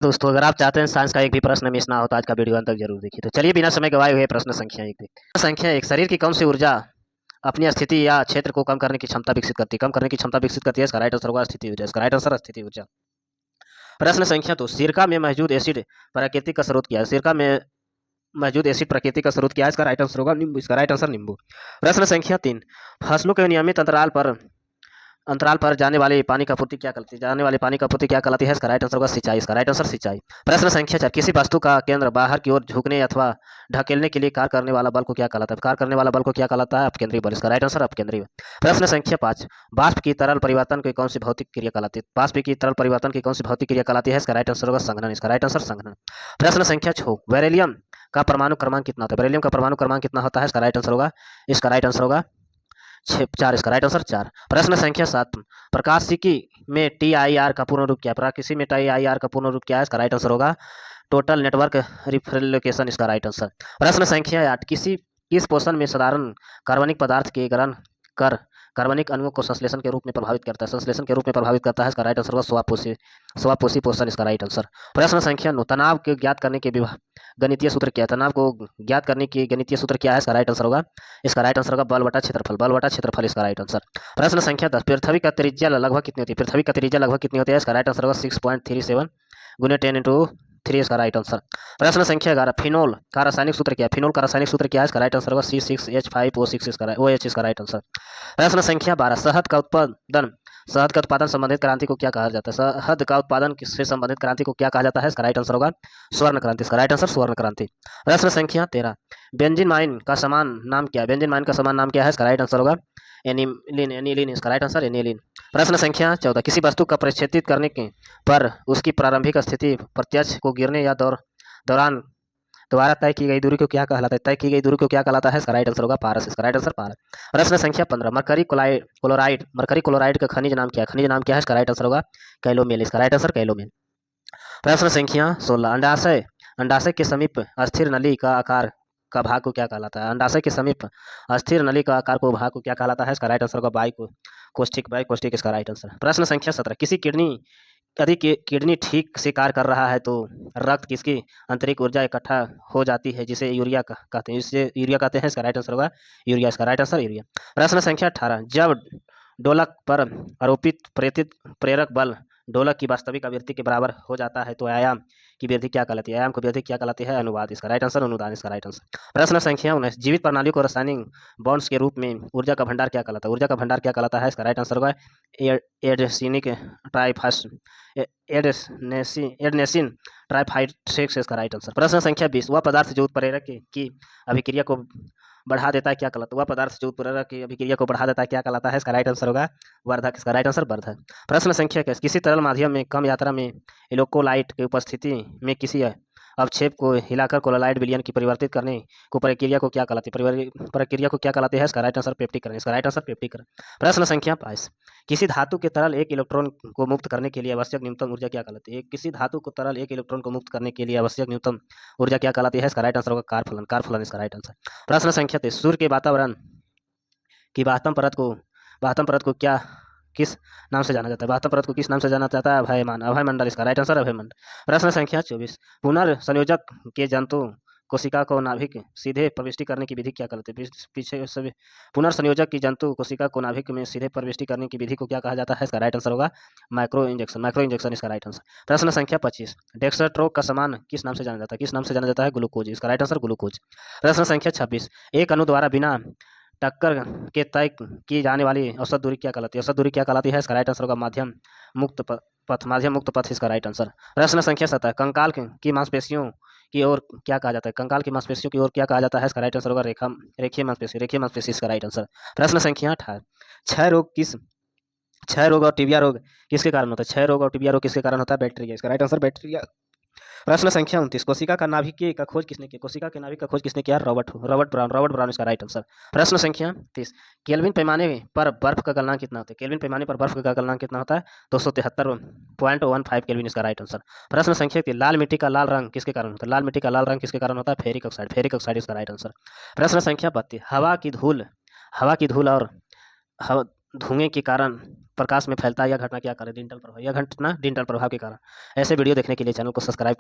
दोस्तों, अगर आप चाहते हैं साइंस का एक भी प्रश्न मिस ना हो तो आज का वीडियो अंत तक जरूर देखिए। तो चलिए बिना समय गवाए हुए प्रश्न संख्या एक देखते हैं। संख्या एक, शरीर की कौन सी ऊर्जा अपनी स्थिति या क्षेत्र को कम करने की क्षमता विकसित करती है? कम करने की क्षमता विकसित करती है। इसका राइट आंसर होगा स्थिति ऊर्जा। इसका राइट आंसर स्थिति ऊर्जा। प्रश्न संख्या दो, सिरका में मौजूद एसिड प्राकृतिक का स्रोत क्या है? सिरका में मौजूद एसिड प्रकृति का स्रोत क्या है? इसका राइट आंसर होगा नींबू। इसका राइट आंसर नींबू। प्रश्न संख्या तीन, फसलों के नियमित अंतराल पर जाने वाले पानी की आपूर्ति क्या कहलाती है? जाने वाले पानी की आपूर्ति क्या कहलाती है? इसका राइट आंसर होगा सिंचाई। इसका राइट आंसर सिंचाई। प्रश्न संख्या चार, किसी वस्तु का केंद्र बाहर की ओर झुकने अथवा ढकेलने के लिए कार्य करने वाला बल को क्या कहलाता है? कार्य करने वाला बल को क्या कहलाता है? अपकेंद्रीय बल। इसका राइट आंसर अपकेंद्रीय। प्रश्न संख्या पाँच, वाष्प की तरल परिवर्तन की कौन सी भौतिक क्रिया कहलाती है? वाष्प की तरल परिवर्तन की कौन सी भौतिक क्रिया कहलाती है? इसका राइट आंसर होगा संघनन। इसका राइट आंसर संघनन। प्रश्न संख्या छह, बेरिलियम का परमाणु क्रमांक कितना होता है? बेरिलियम का परमाणु क्रमांक कितना होता है? इसका राइट आंसर होगा चार। इसका राइट आंसर चार। प्रश्न संख्या सात, प्रकाशिकी में TIR का पूर्ण रूप क्या है? प्रकाशिकी में TIR का पूर्ण रूप क्या है? इसका राइट आंसर होगा टोटल नेटवर्क रिफ्लेक्शन। इसका राइट आंसर। प्रश्न संख्या आठ, किस पोषण में साधारण कार्बनिक पदार्थ के ग्रहण कर कार्बनिक अणुओं को संश्लेषण के रूप में प्रभावित करता है? संश्लेषण के रूप में प्रभावित करता है। इसका राइट आंसर होगा स्वापोषी पोषण। इसका राइट आंसर। प्रश्न संख्या नौ, तनाव को ज्ञात करने के गणितीय सूत्र क्या है? तनाव को ज्ञात करने की गणितीय सूत्र क्या है? इसका राइट आंसर होगा बल बटा क्षेत्रफल। बल बटा क्षेत्रफल। इसका राइट आंसर। प्रश्न संख्या 10, पृथ्वी का त्रिज्या लगभग कितनी होती है? पृथ्वी का त्रिज्या लगभग कितनी होती है? इसका राइट आंसर होगा 6.37 गुने 10 × 3। इसका राइट आंसर। प्रश्न संख्या 11, फिनोल का रासायनिक सूत्र क्या है? फिनोल का रासायनिक सूत्र क्या है? इसका राइट आंसर होगा C6H5O6। इसका OH। इसका राइट आंसर। प्रश्न संख्या 12, शहद का उत्पादन संबंधित क्रांति को क्या कहा जाता है? शहद का उत्पादन से संबंधित क्रांति को क्या कहा जाता है? इसका राइट आंसर होगा स्वर्ण क्रांति। इसका राइट आंसर स्वर्ण क्रांति। प्रश्न संख्या 13, बेंजीन माइन का समान नाम क्या है? बेंजीन माइन का समान नाम क्या है? इसका राइट आंसर होगा एनिलीन। इसका राइट आंसर एनिलीन। प्रश्न संख्या 14, किसी वस्तु का परिक्षेपित करने के पर उसकी प्रारंभिक स्थिति प्रत्यक्ष को गिरने या दौरान द्वारा तय की गई दूरी को क्या कहलाता है? तय की गई दूरी को क्या कहलाता है? इसका राइट आंसर होगा पारस। इसका राइट आंसर पारस। प्रश्न संख्या 15, मरकरी क्लोराइड का खनिज नाम क्या है? खनिज नाम क्या है? इसका राइट आंसर होगा कैलोमेल। इसका राइट आंसर कैलोमेल। प्रश्न संख्या 16, अंडाशय के समीप स्थिर नली का आकार का भाग को क्या कहलाता है? अंडाशय के समीप स्थिर नली का आकार को भाग को क्या कहलाता है? इसका राइट आंसर होगा बाइकोस्टिक। इसका राइट आंसर। प्रश्न संख्या 17, यदि किडनी ठीक से कार्य कर रहा है तो रक्त किसकी आंतरिक ऊर्जा इकट्ठा हो जाती है जिसे यूरिया कहते हैं? इसे यूरिया कहते हैं। इसका राइट आंसर होगा यूरिया। इसका राइट आंसर यूरिया। प्रश्न संख्या 18, जब डोलक पर आरोपित प्रेरक बल डोलक की वास्तविक आवृत्ति के बराबर हो जाता है तो आयाम की वृद्धि क्या कहलाती है? आयाम की वृद्धि क्या कहलाती है? अनुवाद। इसका राइट आंसर अनुदान। इसका राइट आंसर। प्रश्न संख्या 19, जीवित प्रणाली को रासायनिक बॉन्ड्स के रूप में ऊर्जा का भंडार क्या कहलाता है? ऊर्जा का भंडार क्या कहलाता है? इसका राइट आंसर होगा एडेसिनिक ट्राइफास एडनेसिन ट्राइफाइट्रेक्स। इसका राइट आंसर। प्रश्न संख्या 20, वह पदार्थ जो उत्प्रेरक की अभिक्रिया को बढ़ा देता है क्या कहलाता है? वह पदार्थ जो उत्प्रेरक की अभिक्रिया को बढ़ा देता है क्या कहलाता है? इसका राइट आंसर होगा वर्धक। इसका राइट आंसर वर्धक। प्रश्न संख्या 21, किसी तरल माध्यम में कम मात्रा में इलेक्ट्रोलाइट की उपस्थिति में किसी अवक्षेप को हिलाकर कोलोलाइट विलयन की परिवर्तित करने को प्रक्रिया को क्या कहलाती है? प्रक्रिया को क्या कहलाती है? इसका राइट आंसर पेप्टिकरण। इसका राइट आंसर पेप्टिकरण। प्रश्न संख्या 22, किसी धातु के तरल एक इलेक्ट्रॉन को मुक्त करने के लिए आवश्यक न्यूनतम ऊर्जा क्या कहलाती है? किसी धातु को तरल एक इलेक्ट्रॉन को मुक्त करने के लिए आवश्यक न्यूनतम ऊर्जा क्या कहलाती है? इसका राइट आंसर होगा कारफलन। इसका राइट आंसर। प्रश्न संख्या 23, सूर्य के वातावरण की बाह्यतम परत को क्या किस नाम से जाना जाता है? बाह्यतम परत को किस नाम से जाना जाता है? अभयमंडल। इसका राइट आंसर अभयमंडल। प्रश्न संख्या 24, पुनर्संयोजक के जंतु कोशिका को नाभिक सीधे प्रविष्टि करने की विधि क्या कहलाती है? पीछे सभी पुनर्संयोजक की जंतु कोशिका को नाभिक में सीधे प्रविष्टि करने की विधि को क्या कहा जाता है? इसका राइट आंसर होगा माइक्रो इंजेक्शन। इसका राइट आंसर। प्रश्न संख्या 25, डेक्सट्रोज का समान किस नाम से जाना जाता है? किस नाम से जाना जाता है? ग्लूकोज। इसका राइट आंसर ग्लूकोज। प्रश्न संख्या 26, एक अणु द्वारा बिना टक्कर के तय की जाने वाली औसत दूरी क्या कहलाती है? औसत दूरी क्या कहलाती है? इसका राइट आंसर होगा माध्यम मुक्त पथ। इसका राइट आंसर। प्रश्न संख्या 17, कंकाल की मांसपेशियों की ओर क्या कहा जाता है? कंकाल की मांसपेशियों की ओर क्या कहा जाता है? इसका राइट आंसर होगा रेखीय मांसपेशी। इसका राइट आंसर। प्रश्न संख्या 18, क्षय रोग और टीबिया रोग किसके कारण होता है? क्षय रोग और टीबिया रोग किसके कारण होता है? बैक्टीरिया। इसका राइट आंसर बैक्टीरिया। प्रश्न संख्या 29, कोशिका का नाभिक का खोज किसने किया? कोशिका के नाभिक का खोज किसने किया? Robert brown. इसका राइट आंसर। प्रश्न संख्या 30, केल्विन पैमाने पर बर्फ का गलनांक कितना होता है? केल्विन पैमाने पर बर्फ का गलनांक कितना होता है? 273.15 केल्विन। इसका राइट आंसर। प्रश्न संख्या 30, लाल मिट्टी का लाल रंग किसके कारण होता है? लाल मिट्टी का लाल रंग किसके कारण होता है? Ferric oxide. इसका राइट आंसर। प्रश्न संख्या 32, हवा की धूल और धुएं के कारण प्रकाश में फैलता है यह घटना क्या कारण? डिजिटल प्रभाव। यह घटना डिजिटल प्रभाव के कारण। ऐसे वीडियो देखने के लिए चैनल को सब्सक्राइब करें।